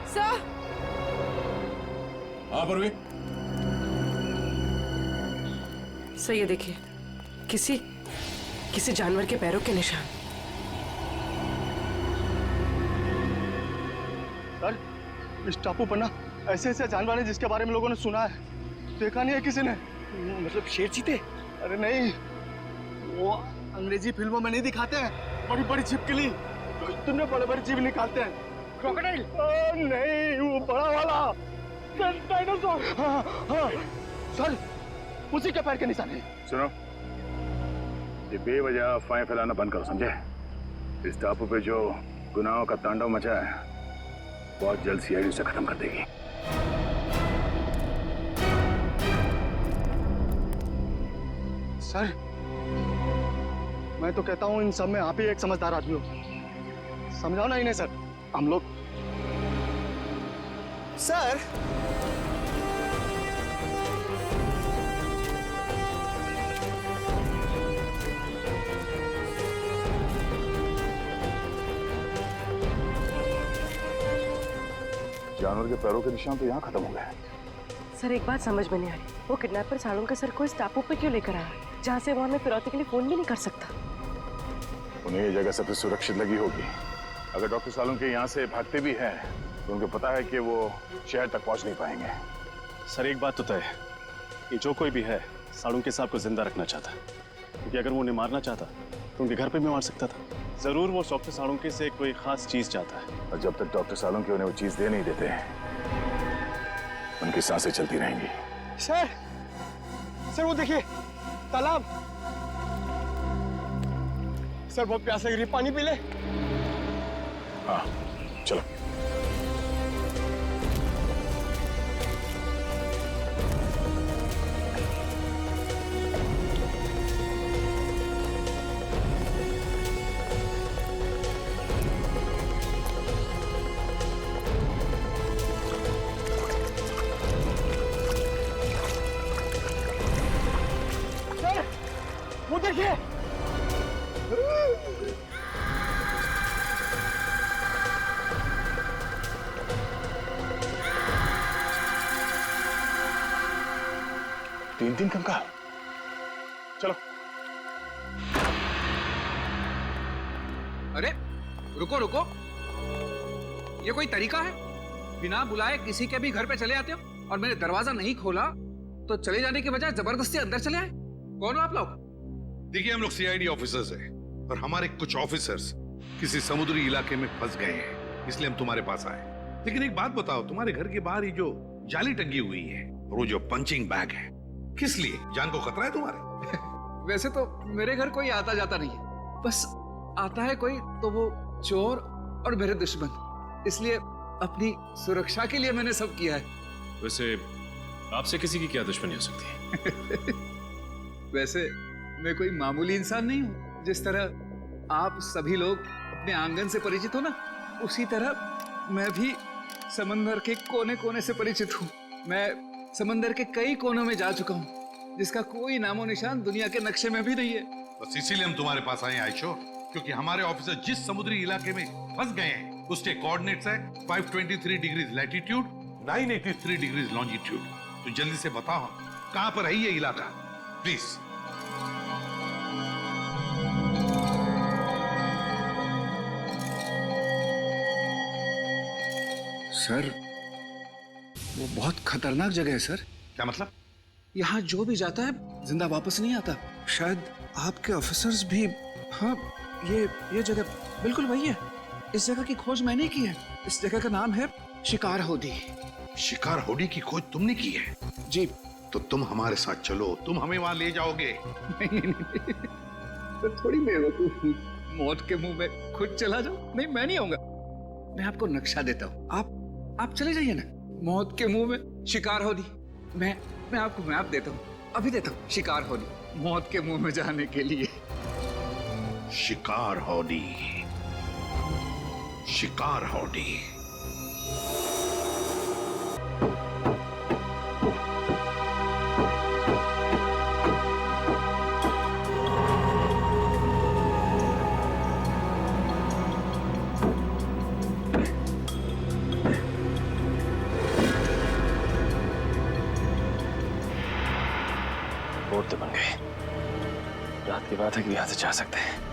Sir. हाँ परवी। Sir ये देखिए, किसी जानवर के पैरों के निशान। सर, इस टापू पर ना ऐसे ऐसे जानवर हैं जिसके बारे में लोगों ने सुना है, देखा नहीं है किसी ने। मतलब शेर चीते? अरे नहीं, वो अंग्रेजी फिल्मों में नहीं दिखाते हैं, बड़ी बड़ी छिपकली तो इतने बड़े बड़े जीव निकालते हैं। क्रोकोडाइल? नहीं, वो बड़ा वाला डायनासोर। हाँ हाँ सर, उसी के पैर के निशान है। सुनो, ये बेवजह अफवाहें फैलाना बंद करो, समझे? इस टापू पे जो गुनाहों का तांडव मचा है बहुत जल्द सीआईडी उसे खत्म कर देगी। सर, मैं तो कहता हूँ इन सब में आप ही एक समझदार आदमी हो, समझाओ ना इन्हें सर। हम लोग सर, जानवर के पैरों के निशान तो यहाँ खत्म हो गए। सर एक बात समझ में नहीं आ रही, वो किडनैपर सालुंके सर को इस टापू पे क्यों लेकर आया, जहाँ से वो हमें फिरौती के लिए फोन भी नहीं कर सकता। उन्हें ये जगह सबसे सुरक्षित लगी होगी। अगर डॉक्टर सालुंके यहाँ से भागते भी हैं तो उनको पता है कि वो शहर तक पहुँच नहीं पाएंगे। सर एक बात तो तय है, ये जो कोई भी है सालुंके साहब को जिंदा रखना चाहता, क्योंकि अगर वो उन्हें मारना चाहता तो उनके घर पे भी मार सकता था। जरूर वो डॉक्टर सालुंके से कोई खास चीज चाहता है, और जब तक डॉक्टर सालुंके उन्हें वो चीज दे नहीं देते हैं उनकी सांसें चलती रहेंगी। सर, सर वो देखिए तालाब। सर बहुत प्यास लग रही है, पानी पी ले। हाँ चलो। वो देखिए, तीन कंकाल। चलो। अरे रुको रुको, ये कोई तरीका है? बिना बुलाए किसी के भी घर पे चले आते हो और मैंने दरवाजा नहीं खोला तो चले जाने के बजाय जबरदस्ती अंदर चले आए। कौन हो आप लोग? देखिए, हम लोग सीआईडी ऑफिसर्स हैं और हमारे कुछ ऑफिसर्स किसी समुद्री इलाके में फंस गए हैं, इसलिए हम तुम्हारे पास आए। लेकिन एक बात बताओ, तुम्हारे घर के बाहर ये जो जाली टंगी हुई है और वो जो पंचिंग बैग है, किस लिए? जान को खतरा है तुम्हारे? वैसे तो मेरे घर कोई आता जाता नहीं है, बस आता है कोई तो वो चोर और मेरे दुश्मन, इसलिए अपनी सुरक्षा के लिए मैंने सब किया है। वैसे आपसे किसी की क्या दुश्मनी हो सकती है? वैसे मैं कोई मामूली इंसान नहीं हूँ। जिस तरह आप सभी लोग अपने आंगन से परिचित हो ना, उसी तरह मैं भी समंदर के कोने कोने से परिचित हूँ। मैं समंदर के कई कोनों में जा चुका हूँ, जिसका कोई नामो निशान दुनिया के नक्शे में भी नहीं है। बस इसीलिए हम तुम्हारे पास आए आयशो, क्योंकि हमारे ऑफिसर जिस समुद्री इलाके में फंस गए हैं उसके कोऑर्डिनेट्स है 523 डिग्रीज लैटिट्यूड, 983 डिग्रीज लॉन्जिट्यूड। तो जल्दी से बताओ कहां पर है ये इलाका, प्लीज। सर वो बहुत खतरनाक जगह है सर। क्या मतलब? यहाँ जो भी जाता है जिंदा वापस नहीं आता। शायद आपके ऑफिसर्स भी। हाँ, ये जगह बिल्कुल वही है। इस जगह की खोज मैंने की है। इस जगह का नाम है शिकार होडी। शिकार होडी की खोज तुमने की है? जी। तो तुम हमारे साथ चलो, तुम हमें वहां ले जाओगे। नहीं, तो थोड़ी बेवकूफ हूँ, मौत के मुंह में खुद चला जाओ। नहीं, मैं नहीं आऊंगा। मैं आपको नक्शा देता हूँ, आप चले जाइए ना। मौत के मुंह में शिकार होडी। मैं आपको मैप देता हूँ, अभी देता हूँ। शिकार होडी, मौत के मुंह में जाने के लिए। शिकार होडी, शिकार होडी। औरतें बन गई। रात की बात है कि यहाँ से जा सकते हैं।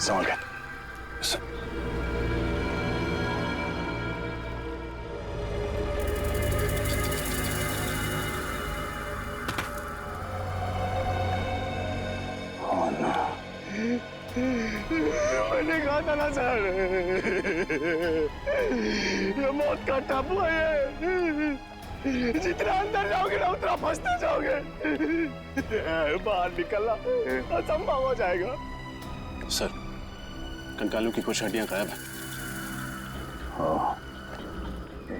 संभाल के। मैंने कहा था ना सर, ये मौत का टापू है ये। जितना अंदर जाओगे ना उतना फंसते जाओगे। बाहर निकलना असंभव हो जाएगा। सर, कंकालों की कुछ हड्डियां गायब हैं। हाँ,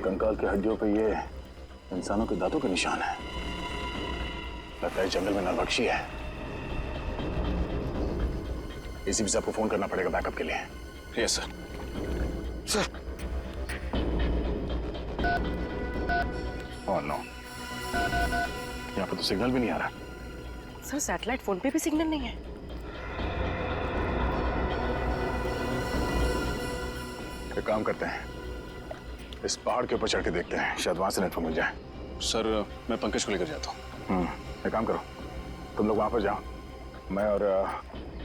कंकाल की हड्डियों पे ये इंसानों के दांतों के निशान है। लगता है जंगल में नरभक्षी है। एसीपी साहब को फोन करना पड़ेगा बैकअप के लिए। Yes sir. Sir. Oh no, यहाँ पे तो सिग्नल भी नहीं आ रहा। सर सैटेलाइट फोन पे भी सिग्नल नहीं है। एक काम करते हैं, इस पहाड़ के ऊपर चढ़ के देखते हैं, शायद वहां से नेटवर्क मिल जाए। सर, मैं पंकज को लेकर जाता हूँ। एक काम करो, तुम लोग वहां पर जाओ, मैं और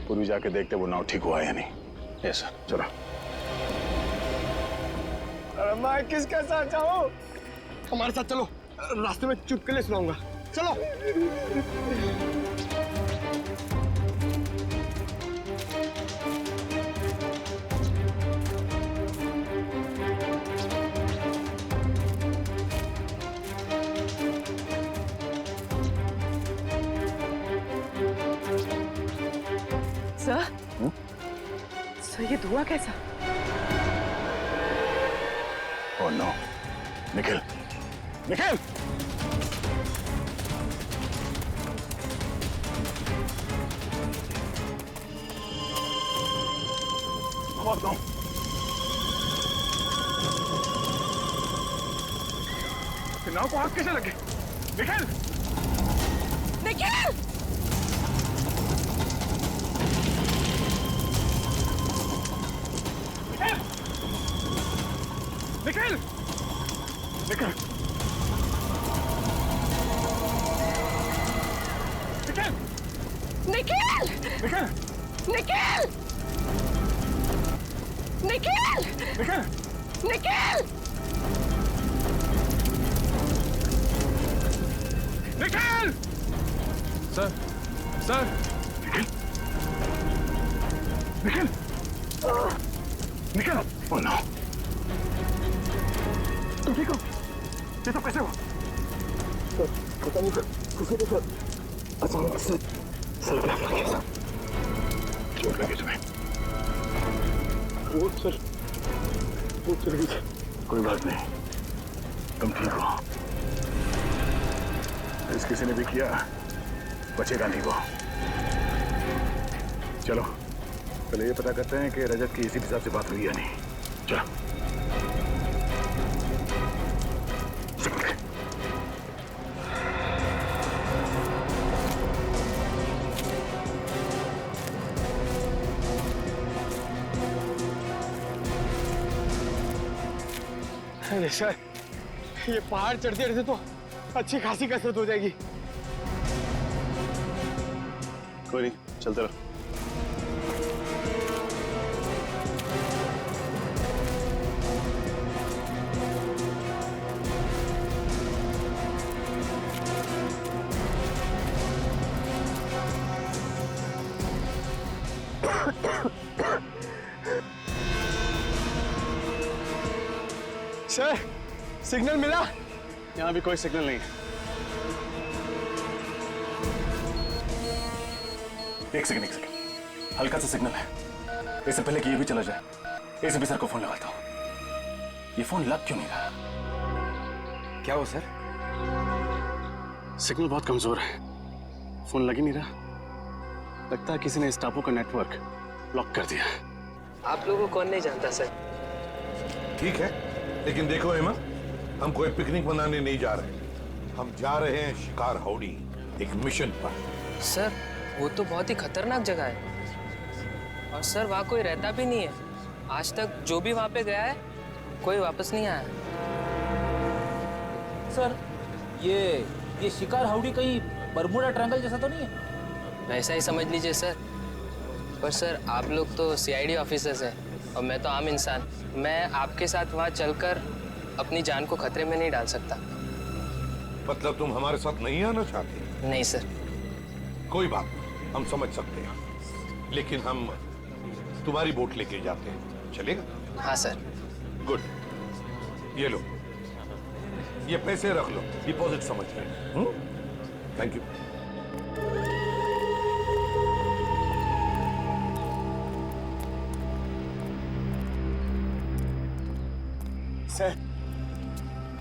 पूर्वी जाके देखते वो नाव ठीक हुआ है या नहीं। Yes sir. चलो। मैं किसके साथ जाऊं? हमारे साथ चलो, रास्ते में चुटकुले सुनाऊंगा। चलो। सर, सर ये धुआं कैसा? Oh no, Nikhil, Nikhil! और दो। नाव को आग कैसे लगे? Nikhil! Nikhil! Nikhil! Nikhil! Nikhil! Nikhil! Nikhil! Nikhil! Nikhil! Nikhil! Nikhil! Sir, sir! Nikhil! Nikhil! Nikhil! Oh no! तुम ठीक हो? ये सब कैसे हुआ? पता नहीं सर, किसी के साथ अचानक से सर पे हमला किया सर। चोट लगी तुम्हें? वो सर, वो चल गई सर। कोई बात नहीं, तुम ठीक हो। इस किसी ने भी किया बचेगा नहीं वो। चलो पहले ये पता करते हैं कि रजत की एसीपी साहब से बात हुई या नहीं। चलो। अरे सर, ये पहाड़ चढ़ते चढ़ते तो अच्छी खासी कसरत हो जाएगी। कोई नहीं, चलते रहो। सर, सिग्नल मिला? यहाँ भी कोई सिग्नल नहीं है। एक सेकंड, हल्का सा सिग्नल है। इससे पहले कि ये भी चला जाए, एसीपी सर को फोन लगाता हूँ। ये फोन लग क्यों नहीं रहा? क्या हो सर? सिग्नल बहुत कमजोर है, फोन लग ही नहीं रहा। लगता है किसी ने इस टापू का नेटवर्क ब्लॉक कर दिया। आप लोगों को कौन नहीं जानता सर। ठीक है, लेकिन देखो हेमा, हम कोई पिकनिक मनाने नहीं जा रहे। हम जा रहे हैं शिकार हाउडी, एक मिशन पर। सर वो तो बहुत ही खतरनाक जगह है और सर वहाँ कोई रहता भी नहीं है। आज तक जो भी वहाँ पे गया है कोई वापस नहीं आया। सर ये शिकार हाउडी कहीं बरमूडा ट्रायंगल जैसा तो नहीं है? वैसा ही समझ लीजिए सर। पर सर आप लोग तो सीआईडी ऑफिसर्स हैं और मैं तो आम इंसान। मैं आपके साथ वहाँ चलकर अपनी जान को खतरे में नहीं डाल सकता। मतलब तुम हमारे साथ नहीं आना चाहते? नहीं सर। कोई बात नहीं, हम समझ सकते हैं, लेकिन हम तुम्हारी बोट लेके जाते हैं, चलेगा? हाँ सर। गुड, ये लो, ये पैसे रख लो, डिपॉजिट समझ के। Thank you.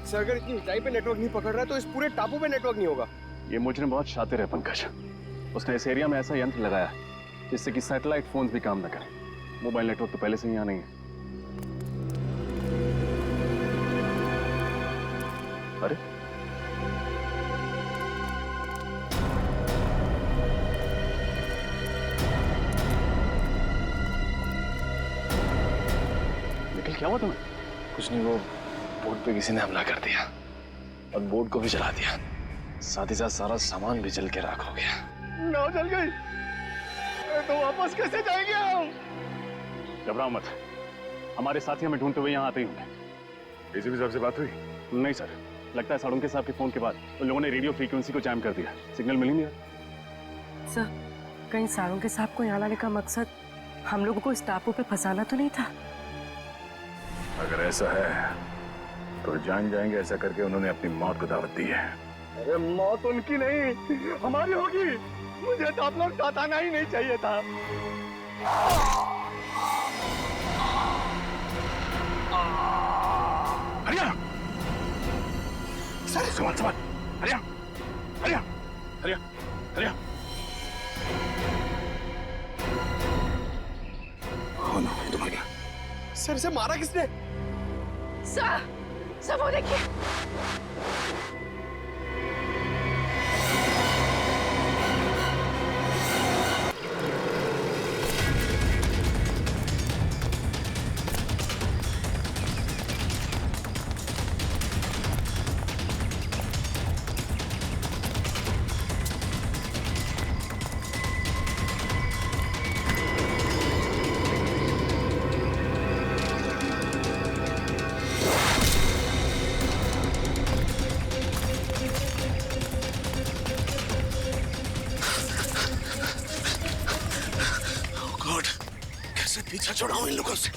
सर अगर इतनी ऊंचाई पे नेटवर्क नहीं पकड़ रहा तो इस पूरे टापू पे नेटवर्क नहीं होगा। ये मुजरिम बहुत शातिर है पंकज। उसने इस एरिया में ऐसा यंत्र लगाया जिससे कि सैटेलाइट फोन भी काम न करें। मोबाइल नेटवर्क तो पहले से ही यहाँ नहीं है। अरे निकल, क्या हुआ तुम्हें? कुछ नहीं, वो बोट पे किसी ने हमला कर दिया और बोट को भी जला दिया। साथ ही साथ सारा सामान भी जल के राख हो गया। नाव जल गई तो वापस कैसे जाएंगे हम? घबराओ मत, हमारे साथी हमें ढूंढते हुए यहाँ आते ही होंगे। एसीपी साहब से बात हुई? नहीं सर, लगता है साड़ुंके साहब के फोन के बाद उन लोगों ने रेडियो फ्रीक्वेंसी को जैम कर दिया। सिग्नल मिल ही नहीं रहा। सर, कहीं साड़ुंके साहब को यहाँ लाने का मकसद हम लोगों को इस टापू पे फंसाना तो नहीं था? अगर ऐसा है तो जान जाएंगे ऐसा करके उन्होंने अपनी मौत को दावत दी है। अरे मौत उनकी नहीं, हमारी होगी। मुझे तो आप लोग साथ आना ही नहीं चाहिए था। हरिया, सर संभाल संभाल। हरिया हरिया हरिया हरिया। हो ना, तुम आ गया। सर से मारा किसने? सर वो देखिए। कैसे पीछा छोड़ाऊं इन लोगों से?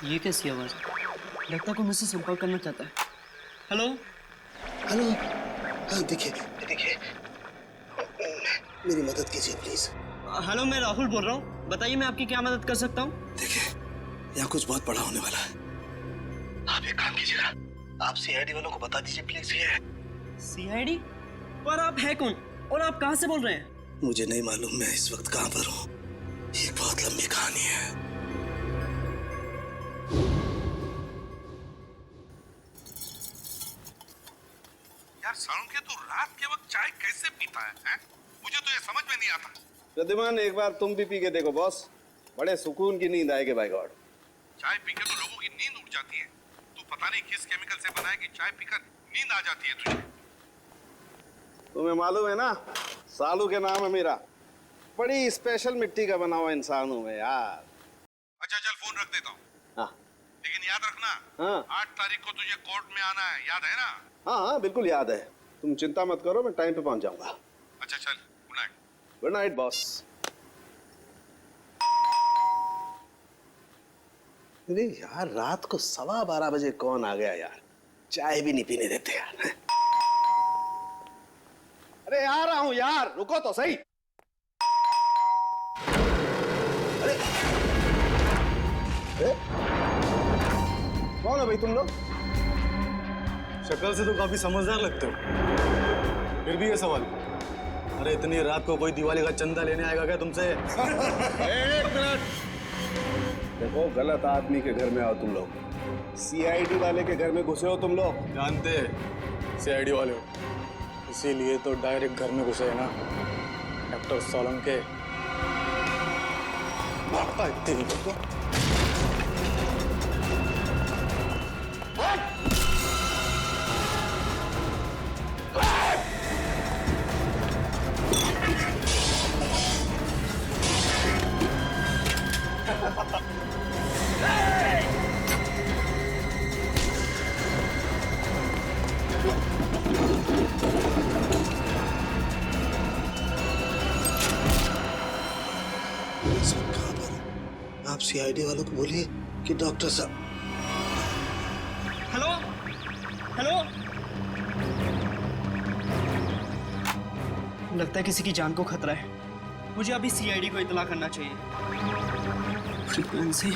ये कैसी आवाज? लगता है कोई मुझसे संपर्क करना चाहता है। हेलो हेलो, हाँ देखिए देखिए, मेरी मदद कीजिए प्लीज। हेलो, मैं राहुल बोल रहा हूँ, बताइए मैं आपकी क्या मदद कर सकता हूँ? देखिए, यहाँ कुछ बहुत बड़ा होने वाला है। आप एक काम कीजिएगा, आप सीआईडी वालों को बता दीजिए प्लीज। ये सीआईडी? पर आप है कौन और आप कहाँ से बोल रहे हैं? मुझे नहीं मालूम मैं इस वक्त कहाँ पर हूँ। एक बहुत लंबी कहानी है। यार सालुंके, तू रात के वक्त चाय कैसे पीता है? मुझे तो ये समझ में नहीं आता। प्रद्युमन, एक बार तुम भी पी के देखो बॉस, बड़े सुकून की नींद आएगी। बाय गॉड, चाय पी के तो लोगों की नींद उड़ जाती है। तू पता नहीं किस केमिकल से बना है कि चाय पीकर नींद आ जाती है तुझे। तुम्हें मालूम है ना, सालू के नाम है मेरा। बड़ी स्पेशल मिट्टी का बना हुआ इंसान हूँ मैं यार। अच्छा चल, फोन रख देता हूँ। हाँ लेकिन याद रखना, हाँ 8 तारीख को तुझे कोर्ट में आना है, याद है ना? हाँ हाँ बिल्कुल याद है। तुम चिंता मत करो, मैं टाइम पे पहुंच जाऊंगा। अच्छा चल, good night. Good night boss. अरे यार, रात को 12:15 बजे कौन आ गया यार? चाय भी नहीं पीने देते यार। अरे आ रहा हूं यार, रुको तो सही। अरे कौन है भाई तुम लोग? शक्ल से तो काफी समझदार लगते हो, फिर भी ये सवाल। अरे इतनी रात को कोई दिवाली का चंदा लेने आएगा क्या तुमसे? एक मिनट, देखो गलत आदमी के घर में आओ तुम लोग। सीआईडी वाले के घर में घुसे हो तुम लोग। जानते सीआईडी वाले हो, इसीलिए तो डायरेक्ट घर में घुसे है ना। डॉक्टर सोलंके भागता है तेरी को। सर कहाँ पर? आप सीआईडी वालों को बोलिए कि डॉक्टर साहब। हेलो हेलो, लगता है किसी की जान को खतरा है। मुझे अभी सीआईडी को इत्तला करना चाहिए। फ्रीक्वेंसी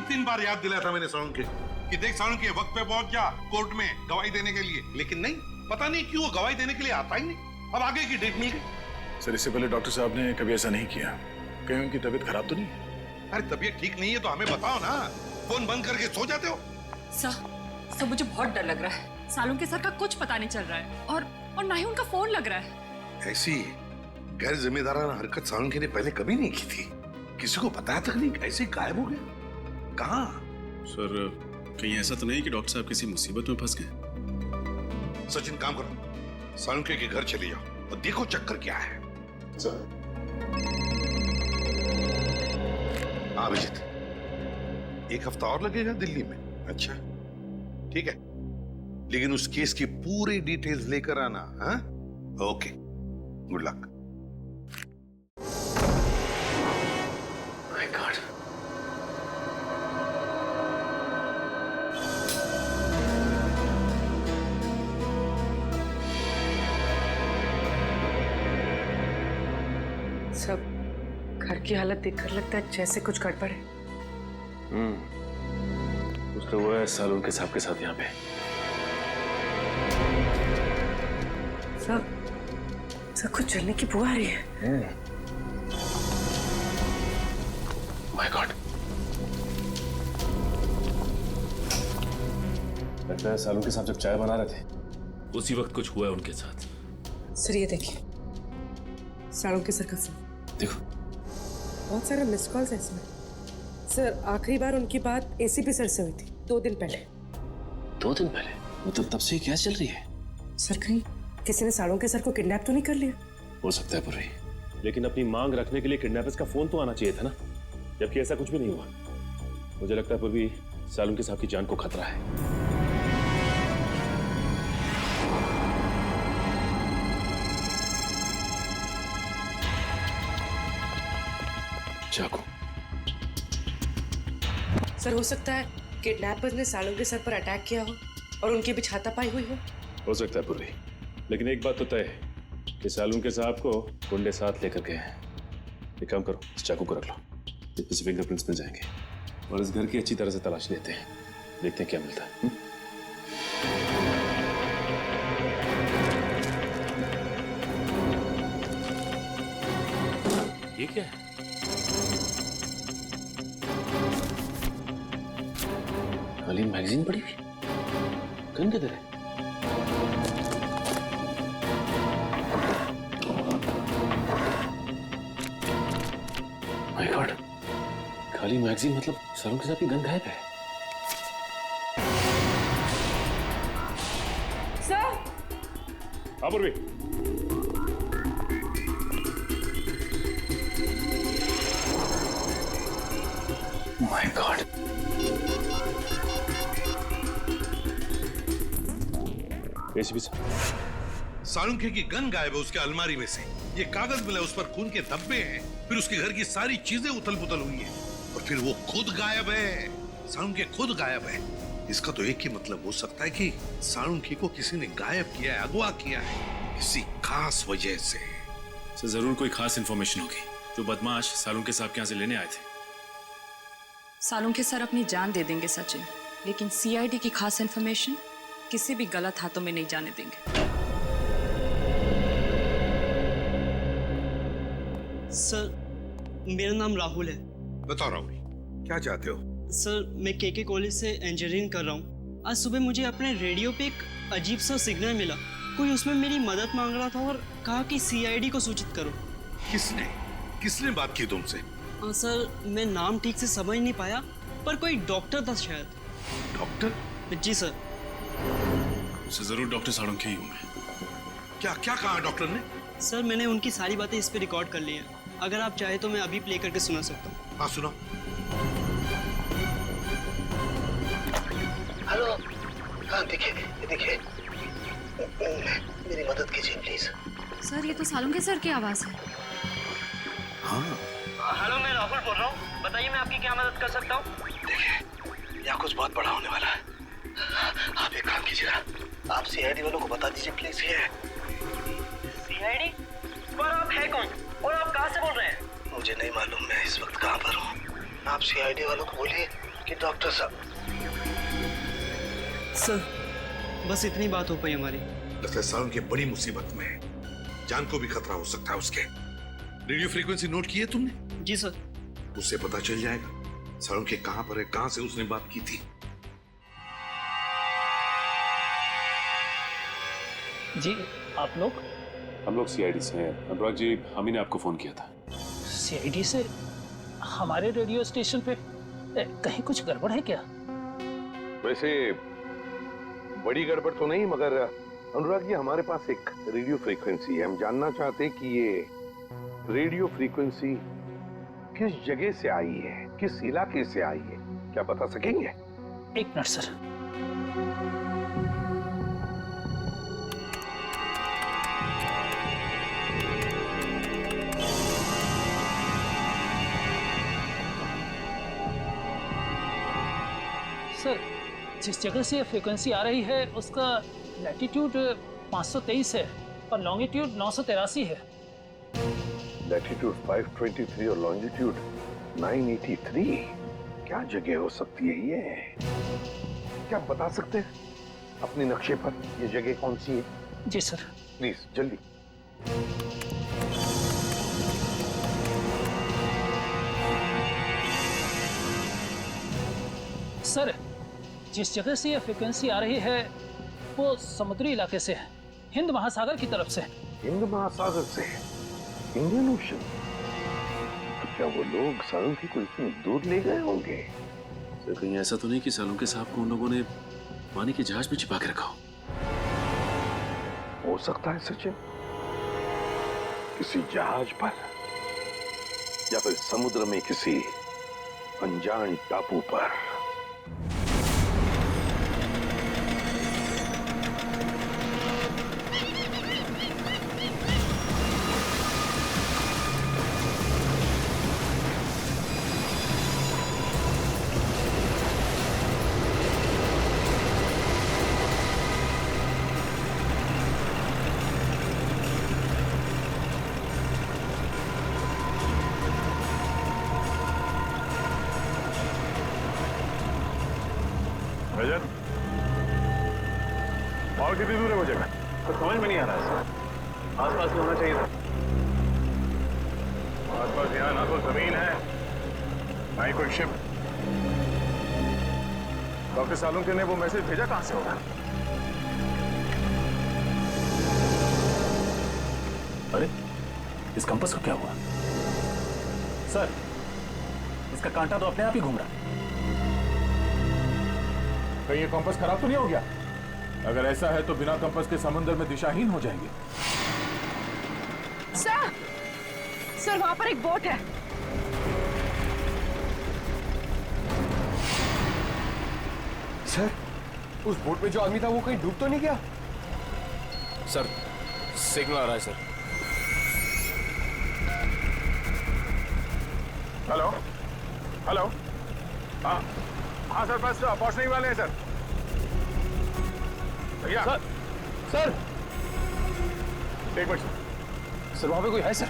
3 बार याद दिलाया था मैंने साळुंखे कि देख साळुंखे वक्त पे पहुंच जा कोर्ट में गवाही देने के लिए, लेकिन नहीं, पता नहीं क्यों वो गवाही देने के लिए आता ही नहीं। अब आगे की डेट मिल गई। सर इससे पहले डॉक्टर साहब ने कभी ऐसा नहीं किया। कहीं उनकी तबीयत खराब तो नहीं है? अरे तबीयत ठीक नहीं है तो हमें बताओ ना, फोन बंद करके सो जाते हो। सर मुझे बहुत डर लग रहा है। साळुंखे सर का कुछ पता नहीं चल रहा है और ना ही उनका फोन लग रहा है। ऐसी गैर जिम्मेदाराना हरकत साळुंखे ने पहले कभी नहीं की थी। किसी को बताया तक नहीं, ऐसे गायब हो गया। कहाँ? सर कहीं ऐसा तो नहीं कि डॉक्टर साहब किसी मुसीबत में फंस गए? सचिन काम करो, साळुंखे के घर चले जाओ और देखो चक्कर क्या है। सर अभिजीत, 1 हफ्ता और लगेगा दिल्ली में? अच्छा ठीक है, लेकिन उस केस की पूरी डिटेल्स लेकर आना। हाँ okay, good luck. My God, सब घर की हालत देखकर लगता है जैसे कुछ गड़बड़ है। कुछ तो हुआ है साळुंखे साहब के साथ यहाँ पे। सब कुछ चलने की बुआ आ रही है। माय गॉड, लगता है साळुंखे साहब जब चाय बना रहे थे उसी वक्त कुछ हुआ है उनके साथ। सर ये देखिए, साळुंखे सर का फोन। देखो बहुत सारे मिस कॉल्स हैं इसमें। सर आखिरी बार उनकी बात एसीपी सर से हुई थी 2 दिन पहले। 2 दिन पहले? मतलब तब से ही क्या चल रही है? सर कहीं किसी ने साळुंखे सर को किडनैप तो नहीं कर लिया? हो सकता है पूरी, लेकिन अपनी मांग रखने के लिए किडनैपर्स का फोन तो आना चाहिए था ना, जबकि ऐसा कुछ भी नहीं हुआ। मुझे लगता है पूरी साळुंखे साहब की जान को खतरा है। चाकू। सर हो सकता है किडनैपर्स ने साळुंखे सर पर अटैक किया हो और उनकी भी छातापाई हुई हो सकता है पूरी, लेकिन एक बात तो तय है कि साळुंखे साहब को गुंडे साथ लेकर गए हैं। एक काम करो, इस चाकू को रख लो, इससे फिंगरप्रिंट्स मिल जाएंगे और इस घर की अच्छी तरह से तलाश लेते हैं, देखते हैं क्या मिलता है। ये क्या है? खाली मैगजीन पड़ी हुई, गन किधर है? माय गॉड, खाली मैगजीन मतलब साळुंखे साहब की गन गायब है। सर हाँ पूर्वी, माय गॉड, एसीपी साहब, साळुंखे की गन गायब है उसके अलमारी में से। ये कागज मिला, उस पर खून के धब्बे हैं, फिर उसके घर की सारी चीजें उथल पुथल हुई हैं और फिर वो खुद गायब है। साळुंखे खुद गायब है। इसका तो एक ही मतलब हो सकता है कि साळुंखे को किसी ने गायब किया है, अगवा किया है किसी खास वजह से। सर जरूर कोई खास इंफॉर्मेशन होगी जो बदमाश साळुंखे साहब के यहाँ से लेने आए थे। साळुंखे सर अपनी जान दे देंगे सचिन, लेकिन सीआईडी की खास इन्फॉर्मेशन किसी भी गलत हाथों में नहीं जाने देंगे। सर मेरा नाम राहुल है। बताओ राहुल, क्या चाहते हो? सर मैं केके कॉलेज से इंजीनियरिंग कर रहा हूँ। आज सुबह मुझे अपने रेडियो पे एक अजीब सा सिग्नल मिला, कोई उसमें मेरी मदद मांग रहा था और कहा कि सीआईडी को सूचित करो। किसने बात की तुमसे? सर मैं नाम ठीक से समझ नहीं पाया, पर कोई डॉक्टर था शायद। डॉक्टर? जी सर। उसे जरूर डॉक्टर साळुंखे ही होंगे। क्या क्या कहा डॉक्टर ने? सर मैंने उनकी सारी बातें इस पे रिकॉर्ड कर ली हैं। अगर आप चाहे तो मैं अभी प्ले करके सुना सकता हूँ। हाँ सुनो। हेलो। हाँ देखिए देखिए, मेरी मदद कीजिए प्लीज। सर ये तो सालुंके सर की आवाज़ है। हाँ हेलो, मैं राहुल बोल रहा हूँ। बताइए मैं आपकी क्या मदद कर सकता हूँ? देखिए, यहाँ कुछ बहुत बड़ा होने वाला है। आप एक काम कीजिएगा, आप सीआईडी वालों को बता दीजिए प्लीज। ये सीआईडी? पर आप है कौन और आप कहाँ से बोल रहे हैं? मुझे नहीं मालूम मैं इस वक्त कहाँ पर हूँ। आप सीआईडी वालों को बोलिए कि डॉक्टर साहब। सर बस इतनी बात हो पाई हमारी। लगता है सालुंके की बड़ी मुसीबत में है, जान को भी खतरा हो सकता है उसके। रेडियो फ्रीक्वेंसी नोट की है तुमने? जी सर। उससे पता चल जाएगा सालुंके कहाँ पर है, कहाँ से उसने बात की थी। जी आप लोग? हम लोग सीआईडी से हैं। अनुराग जी, हम ही ने आपको फोन किया था। सीआईडी से? हमारे रेडियो स्टेशन पे कहीं कुछ गड़बड़ है क्या? वैसे बड़ी गड़बड़ तो नहीं, मगर अनुराग जी हमारे पास एक रेडियो फ्रीक्वेंसी है। हम जानना चाहते हैं कि ये रेडियो फ्रीक्वेंसी किस जगह से आई है, किस इलाके से आई है, क्या बता सकेंगे? एक मिनट सर। सर जिस जगह से फ्रीक्वेंसी आ रही है उसका लैटिट्यूड 523 है और लॉन्गिट्यूड 983 है। लैटिट्यूड 523 और लॉन्जिट्यूड 983। क्या जगह हो सकती है ये? क्या बता सकते हैं अपने नक्शे पर ये जगह कौन सी है? जी सर। प्लीज जल्दी। सर जिस जगह से ये फ्रीक्वेंसी आ रही है वो समुद्री इलाके से है, हिंद महासागर की तरफ से। हिंद महासागर से? Indian ocean? तो क्या वो लोग सालुंके को इतनी दूर ले गए होंगे? सर कहीं ऐसा तो नहीं कि सालुंके साहब को उन लोगों ने पानी के जहाज में छिपा के रखा हो सकता है सचिन, किसी जहाज पर या फिर समुद्र में किसी अनजान टापू पर। रजत, और कितनी दूर है वो जगह? तो समझ में नहीं आ रहा है सर। आसपास में होना चाहिए था। आसपास यहाँ ना तो जमीन है ना ही कोई शिप। डॉक्टर सालुंके ने वो मैसेज भेजा कहां से होगा? अरे इस कंपास का क्या हुआ? सर इसका कांटा तो अपने आप ही घूम रहा है। कहीं ये कंपास खराब तो नहीं हो गया? अगर ऐसा है तो बिना कंपास के समुद्र में दिशाहीन हो जाएंगे। सर, सर वहां पर एक बोट है। सर उस बोट में जो आदमी था वो कहीं डूब तो नहीं गया? सर सिग्नल आ रहा है सर। Hello hello. हाँ हाँ सर, बस पहुंचने ही वाले हैं सर। भैया सर सर एक मिनट सर, वहां पे कोई है सर?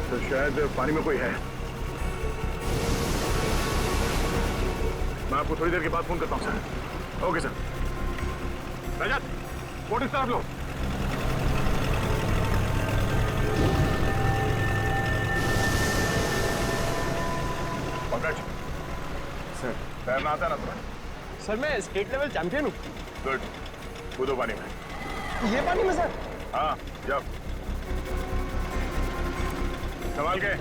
तो शायद पानी में कोई है। मैं आपको थोड़ी देर के बाद फोन करता हूं sir. Okay sir. Rajat, boat इस तरफ लो। पंकज सर तैरना आता है ना तुम्हें? सर मैं स्टेट लेवल चैंपियन हूँ। गुड, कूदो पानी में। ये पानी में सर? हाँ जाओ, संभाल के।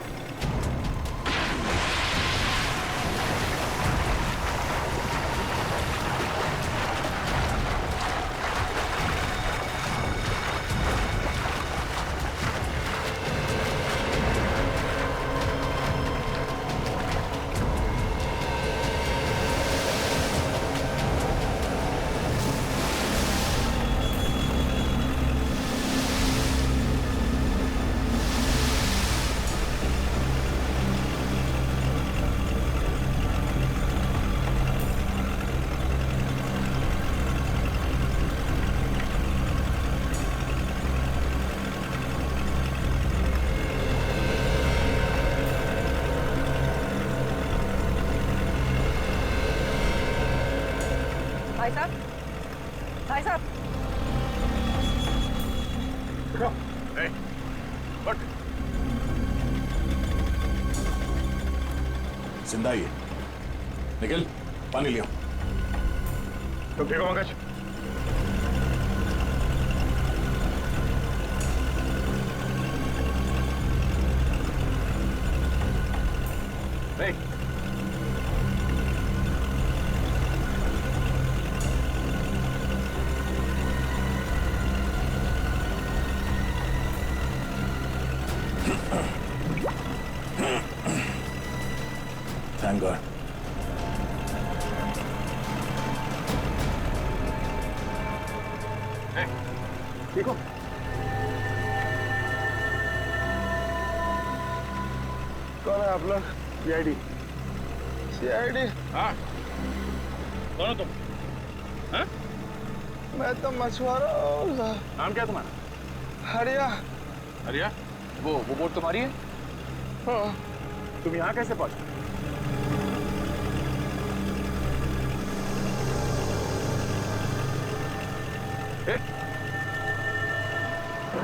भाई साहब, भाई साहब। जिंदा ही है। निखिल, पानी लिया। तुम ठीक हो पंकज? नहीं। Thank God. ठीक हो? कौन है आप लोग? सीआईडी। सीआईडी? हाँ। कौन हो तुम? हाँ? मैं तो मछुआरा हूँ। नाम क्या तुम्हारा? हरिया। हरिया? वो बोट तुम्हारी है? हाँ। तुम यहाँ कैसे पहुंचे?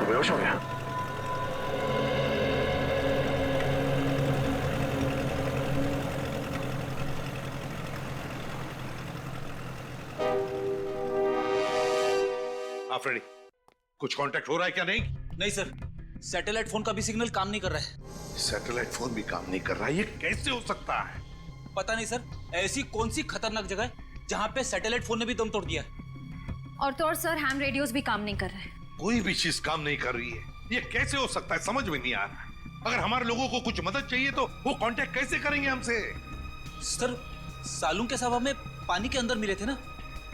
बेहोश हो गया। हाँ फ्रेडी, कुछ कांटेक्ट हो रहा है क्या? नहीं नहीं सर, सैटेलाइट फोन का भी सिग्नल काम नहीं कर रहा है। सैटेलाइट फोन भी काम नहीं कर रहा है, ये कैसे हो सकता है? पता नहीं सर, ऐसी कौन सी खतरनाक जगह है जहाँ पे सैटेलाइट फोन ने भी दम तोड़ दिया है। और तो और सर, हैम रेडियोस भी काम नहीं कर रहे हैं। कोई भी चीज काम नहीं कर रही है, ये कैसे हो सकता है? समझ में नहीं आ रहा। अगर हमारे लोगों को कुछ मदद चाहिए तो वो कांटेक्ट कैसे करेंगे हमसे? सर, सालुंके साहब हमें पानी के अंदर मिले थे ना।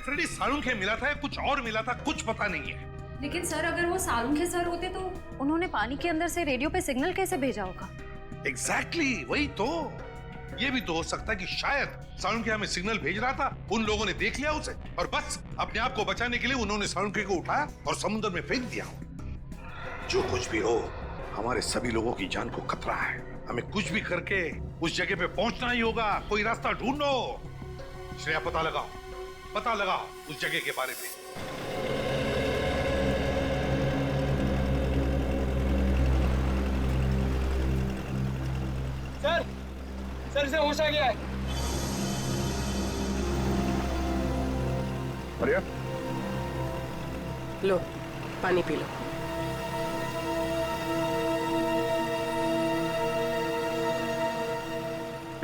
फ्रेडी, सालुंके मिला था या कुछ और मिला था, कुछ पता नहीं है। लेकिन सर, अगर वो सालुंके सर होते तो उन्होंने पानी के अंदर से रेडियो पे सिग्नल कैसे भेजा होगा? एग्जैक्टली, वही तो। ये भी तो हो सकता है कि शायद सालुंके हमें सिग्नल भेज रहा था, उन लोगों ने देख लिया उसे और बस अपने आप को बचाने के लिए उन्होंने सालुंके को उठाया और समुद्र में फेंक दिया। जो कुछ भी हो, हमारे सभी लोगों की जान को खतरा है। हमें कुछ भी करके उस जगह पे पहुंचना ही होगा। कोई रास्ता ढूंढो। श्रेया, पता लगाओ उस जगह के बारे में। सर से होश आ गया है। हरिया, लो, पानी पी लो।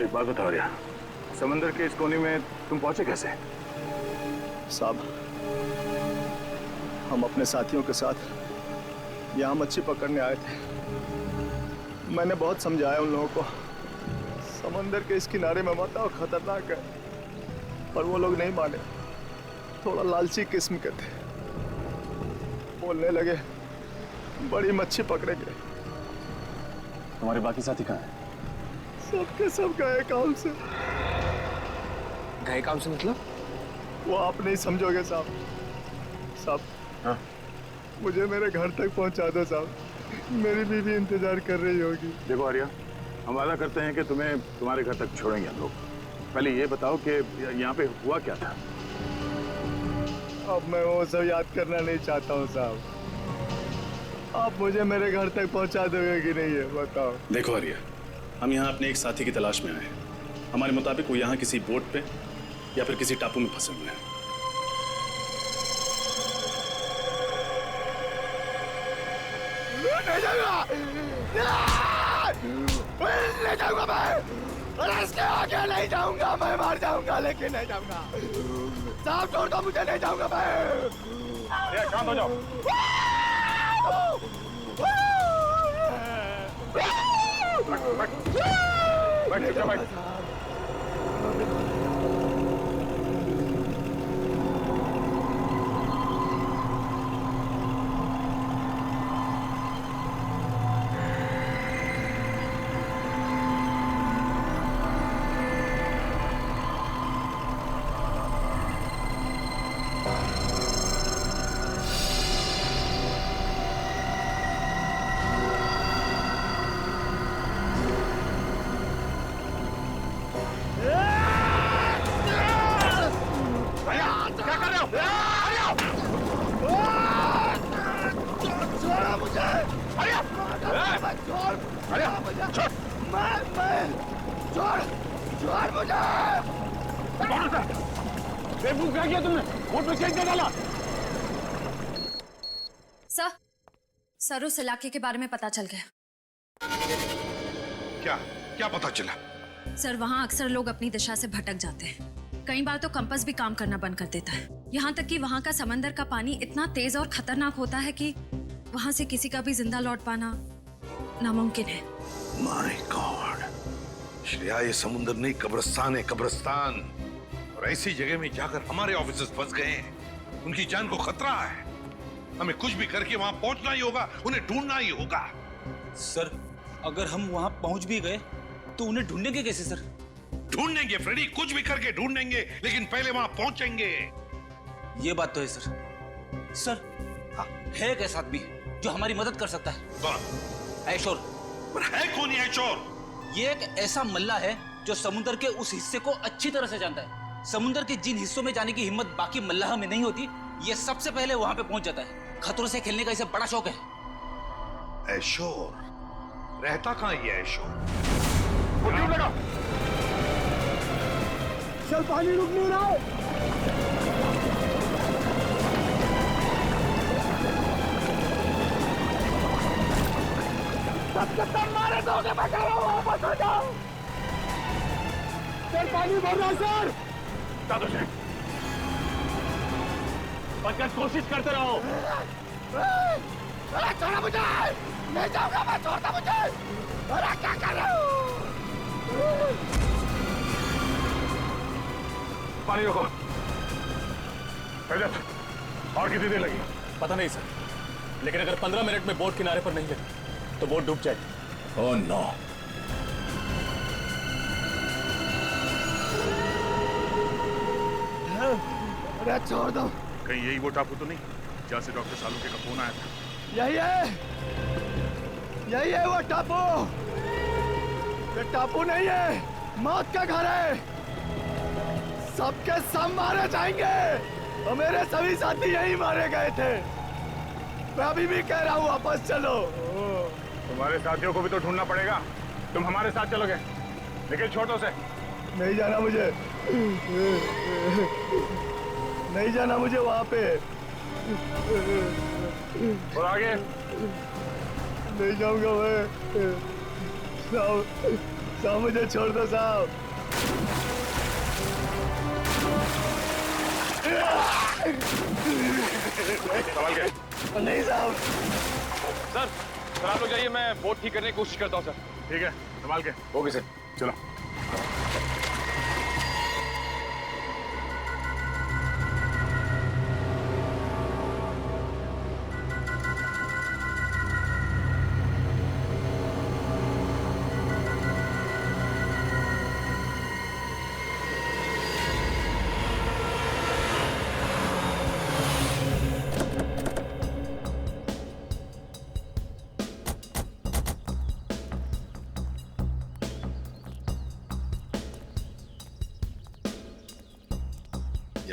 एक बात बताओ हरिया, समंदर के इस कोने में तुम पहुंचे कैसे? साहब, हम अपने साथियों के साथ यहाँ मच्छी पकड़ने आए थे। मैंने बहुत समझाया उन लोगों को, समंदर के इस किनारे में मत आओ, खतरनाक है, पर वो लोग नहीं माने। थोड़ा लालची किस्म के थे। बोलने लगे बड़ी मच्छी पकड़ेंगे। तुम्हारे बाकी साथी कहाँ हैं? सबके सब गए काम से। गए काम से मतलब? वो आप नहीं समझोगे साहब। साहब, हाँ? मुझे मेरे घर तक पहुंचा दो साहब, मेरी बीवी इंतजार कर रही होगी। देखो हरिया, हम वादा करते हैं कि तुम्हें तुम्हारे घर तक छोड़ेंगे हम लोग। पहले ये बताओ कि यहाँ पे हुआ क्या था? अब मैं वो सब याद करना नहीं चाहता हूँ साहब। आप मुझे मेरे घर तक पहुँचा दोगे कि नहीं, है बताओ। देखो हरिया, हम यहाँ अपने एक साथी की तलाश में आए हैं। हमारे मुताबिक वो यहाँ किसी बोट पे या फिर किसी टापू में फंसे हुए हैं। ले जाऊंगा मैं, और इसके आगे नहीं जाऊंगा। मैं मार जाऊंगा लेकिन नहीं जाऊंगा। साहब छोड़ दो मुझे, नहीं जाऊंगा मैं। शांत हो जाओ। बैठ। छोड़ छोड़ मुझे। बेवकूफ क्या किया तुमने? बोट में चेंज कर डाला। सर उस इलाके के बारे में पता चल गया। क्या क्या पता चला? सर वहाँ अक्सर लोग अपनी दिशा से भटक जाते हैं। कई बार तो कंपास भी काम करना बंद कर देता है। यहाँ तक कि वहाँ का समंदर का पानी इतना तेज और खतरनाक होता है कि वहाँ से किसी का भी जिंदा लौट पाना नामुमकिन है। माय गॉड, श्रेया ये समुंदर नहीं कब्रिस्तान है, कब्रिस्तान। और ऐसी जगह में जाकर हमारे ऑफिसर्स फंस गए हैं। उनकी जान को खतरा है। हमें कुछ भी करके वहां पहुंचना ही होगा, उन्हें ढूंढना ही होगा। सर अगर हम वहां पहुंच भी गए तो उन्हें ढूंढेंगे कैसे सर? ढूंढेंगे फ्रेडी, कुछ भी करके ढूंढेंगे, लेकिन पहले वहां पहुंचेंगे। ये बात तो है सर। सर हाँ, है एक ऐसा आदमी जो हमारी मदद कर सकता है। कौन? ऐशोर। पर है कौन ये ऐशोर? ये एक ऐसा मल्ला है जो समुद्र के उस हिस्से को अच्छी तरह से जानता है। समुद्र के जिन हिस्सों में जाने की हिम्मत बाकी मल्लाह में नहीं होती, ये सबसे पहले वहां पे पहुंच जाता है। खतरों से खेलने का इसे बड़ा शौक है। ऐशोर रहता कहाँ ये ऐशोर? लगा। चल पानी रुक नहीं रहा। सबके मारे दोगे, मैं कह रहा हूँ वापस हो जाओ। सर पानी भर रहा है सर। दादू जी बचकर कोशिश करते रहो। अरे छोड़ा मुझे, नहीं जाऊंगा मैं, छोड़ता मुझे। अरे क्या कर रहे हो? पानी रोको। और कितनी देर लगी? पता नहीं सर, लेकिन अगर 15 मिनट में बोट किनारे पर नहीं लगी तो बोट डूब जाएगी। Oh no. अरे छोड़ दो। कहीं यही वो टापू तो नहीं जहाँ से डॉक्टर सालुंके का फोन आया था? यही है, यही है वो टापू। ये टापू नहीं है, मौत का घर है। सबके सब मारे जाएंगे और मेरे सभी साथी यही मारे गए थे। मैं अभी भी कह रहा हूँ वापस चलो। तुम्हारे साथियों को भी तो ढूंढना पड़ेगा। तुम हमारे साथ चलोगे, लेकिन छोटों से नहीं जाना मुझे, नहीं जाना मुझे वहां पे। और आगे नहीं जाऊंगा मैं। साहब मुझे छोड़ दो साहब। सवाल क्या? नहीं साहब। सर आप लोग जाइए, मैं बोट ठीक करने की कोशिश करता हूँ सर। ठीक है, संभाल के। ओके सर, चलो।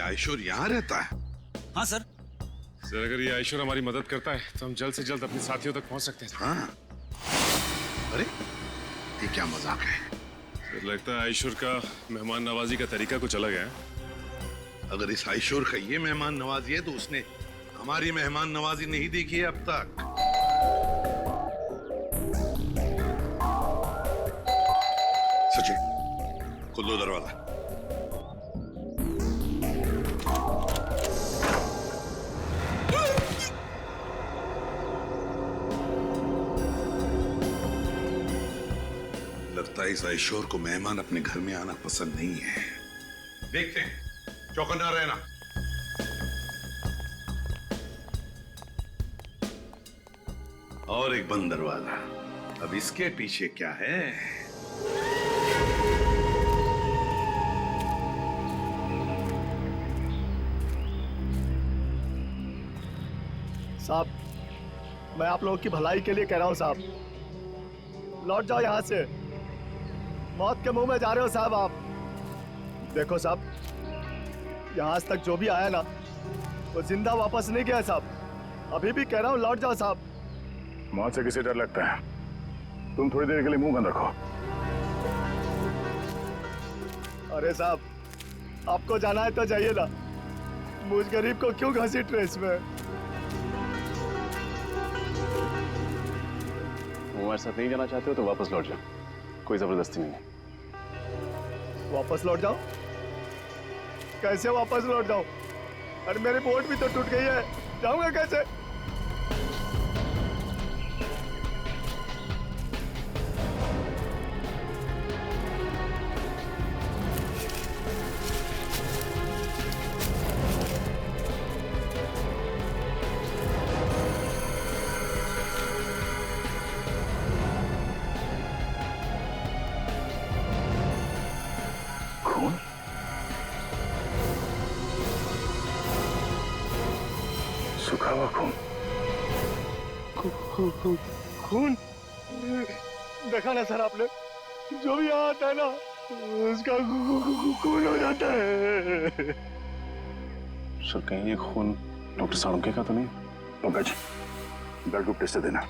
ऐशोर यहाँ रहता है? हाँ सर। सर अगर ये ऐशोर हमारी मदद करता है तो हम जल्द से जल्द अपने साथियों तक पहुंच सकते हैं। हाँ। अरे ये क्या मजाक है? सर लगता है ऐशोर का मेहमान नवाजी का तरीका कुछ अलग है। अगर इस ऐशोर का ये मेहमान नवाजी है तो उसने हमारी मेहमान नवाजी नहीं देखी है अब तक। सचिन खोल दो दरवाजा। लगता है इस ऐशोर को मेहमान अपने घर में आना पसंद नहीं है। देखते हैं, चौकन्ना रहना। और एक बंद दरवाजा। अब इसके पीछे क्या है? साहब मैं आप लोगों की भलाई के लिए कह रहा हूँ साहब, लौट जाओ यहाँ से। मौत के मुंह में जा रहे हो साहब आप। देखो साहब, यहाँ आज तक जो भी आया ना वो जिंदा वापस नहीं गया साहब। अभी भी कह रहा हूँ लौट जाओ साहब। मौत से किसे डर लगता है? तुम थोड़ी देर के लिए मुंह बंद रखो। अरे साहब, आपको जाना है तो जाइए ना, मुझ गरीब को क्यों घसीट रहे इसमें? हमारे साथ नहीं जाना चाहते हो तो वापस लौट जाओ, कोई जबरदस्ती नहीं है। वापस लौट जाओ? कैसे वापस लौट जाओ? अरे मेरी बोट भी तो टूट गई है, जाऊंगा कैसे? खून? सूखा हुआ खून? खून? देखा ना सर आपने, जो भी यहाँ आता है ना उसका खून हो जाता है। सर कहीं ये खून डॉक्टर साळुंखे का तो नहीं? पंकज, ब्लड ग्रुप टेस्ट देना।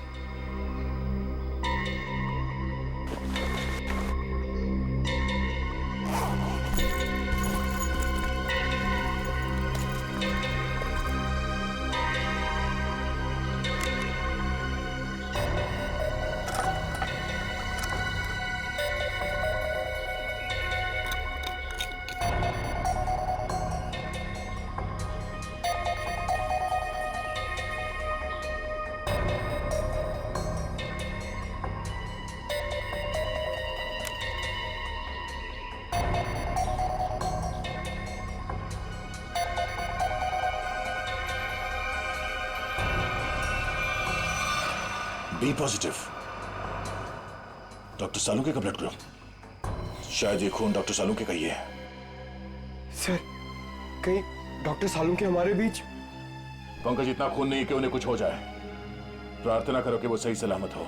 बी पॉजिटिव, डॉक्टर सालुंखे का ब्लड ग्रुप। शायद ये खून डॉक्टर सालुंखे का ही है। सर, कहीं डॉक्टर सालुंखे हमारे बीच? पंकज, इतना खून नहीं कि उन्हें कुछ हो जाए। प्रार्थना करो कि वो सही सलामत हो।